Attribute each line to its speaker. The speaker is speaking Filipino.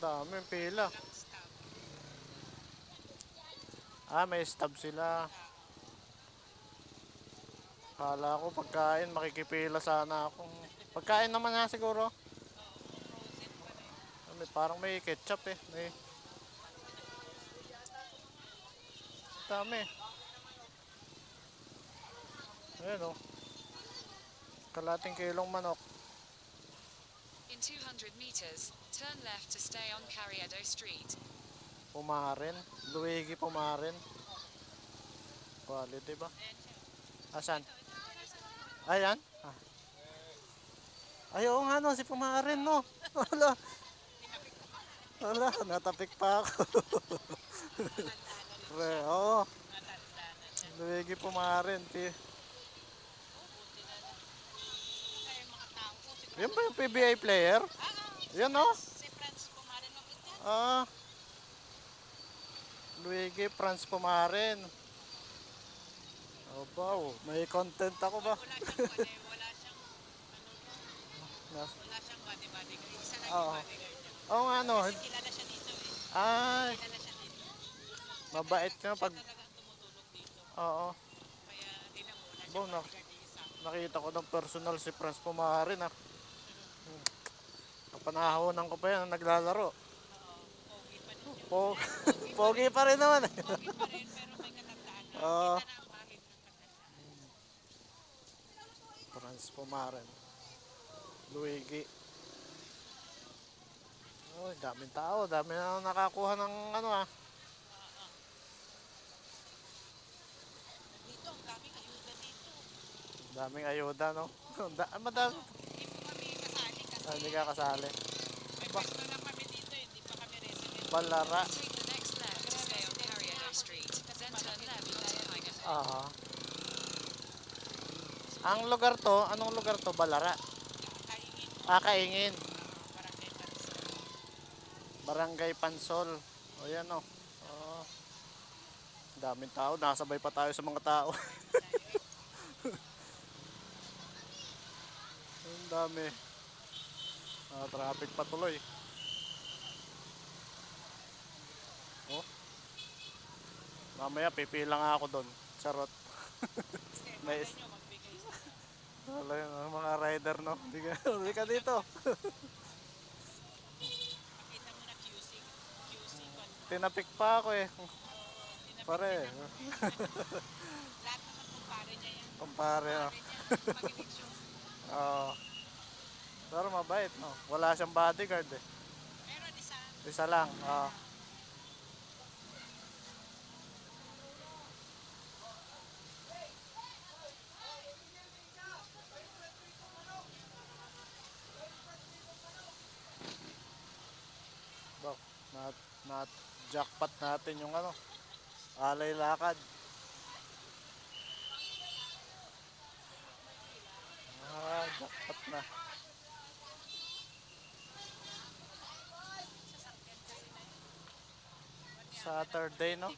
Speaker 1: dami pila. Ah, may stub sila. Kala ko pagkain, makikipila sana ako. Pagkain naman nga siguro. Parang may ketchup eh. May dami. Ayan o. Kalating kilong manok.
Speaker 2: In 200 meters, turn left to stay on Carriedo Street.
Speaker 1: Pumarin. Luigi pumarin. Quality ba? Asan? Ayan. Ah. Ay, oo nga no, si pumarin no. Wala. Wala, natapik pa ako. Pre, oo. Luigi pumarin. Yan ba yung PBA player? Yan no? Ah, Luigi Franz pumarin. Oh, wow. May content ako ba?
Speaker 3: Wala siyang body-body guard. Isa lang yung
Speaker 1: Oo.
Speaker 3: bodyguard niya.
Speaker 1: Oo nga no.
Speaker 3: Kasi kilala siya dito eh.
Speaker 1: Ay,
Speaker 3: Kilala siya dito.
Speaker 1: mabait ka
Speaker 3: Siya
Speaker 1: pag...
Speaker 3: talagang tumutulong dito.
Speaker 1: Oo.
Speaker 3: Kaya tinan mo, wala
Speaker 1: Bo,
Speaker 3: siyang bodyguard yung isa.
Speaker 1: nakita ko ng personal si Franz pumarin ah. Kapanahonan ko pa yan, naglalaro.
Speaker 3: Oo, pogi pa din siya.
Speaker 1: Po
Speaker 3: Pogi pa
Speaker 1: Pogi
Speaker 3: rin.
Speaker 1: pa rin naman eh.
Speaker 3: Pogi pa rin, pero may katandaan na.
Speaker 1: Oo.
Speaker 3: Kita na ang bahid ng katandaan.
Speaker 1: Franz pumarin. Luigi. Oh, daming tao, dami na nakakuha ng ano ah.
Speaker 3: Oo. Dito, ang daming ayuda dito.
Speaker 1: Daming ayuda no. Madami.
Speaker 3: Hindi po kami kasali kasi
Speaker 1: Hindi ka kasali.
Speaker 3: may pwesto lang kami dito eh. Hindi pa kami resident.
Speaker 1: Balara.
Speaker 2: Take the next left to stay on Carriedo Street. Then turn left onto Hygan.
Speaker 1: Aha. Ang lugar to, anong lugar to? Balara.
Speaker 3: Kaingin,
Speaker 1: Ah, Kaingin.
Speaker 3: barangay Pansol.
Speaker 1: Barangay Pansol. O yan o. Oh. Daming tao, nakasabay pa tayo sa mga tao. Ang dami. Traffic patuloy. Oh. Mamaya pipila nga ako doon. Charot. May
Speaker 3: Kaya nyo, magbigay sila.
Speaker 1: wala yun, mga rider no. Hindi ka dito.
Speaker 3: Pakita mo na QC. QC kon.
Speaker 1: Tinapik pa ako eh.
Speaker 3: Tinapik
Speaker 1: Pare.
Speaker 3: din ako. Lahat naman kumpare niya yan.
Speaker 1: Kumpare no.
Speaker 3: Kumpare niya. Mag-eleksyon.
Speaker 1: Oo. Pero mabait no. Wala siyang bodyguard eh.
Speaker 3: Meron isa.
Speaker 1: Isa lang. Oo. Bak, na jackpot natin yung ano. Alay lakad. Jackpot na. Saturday no?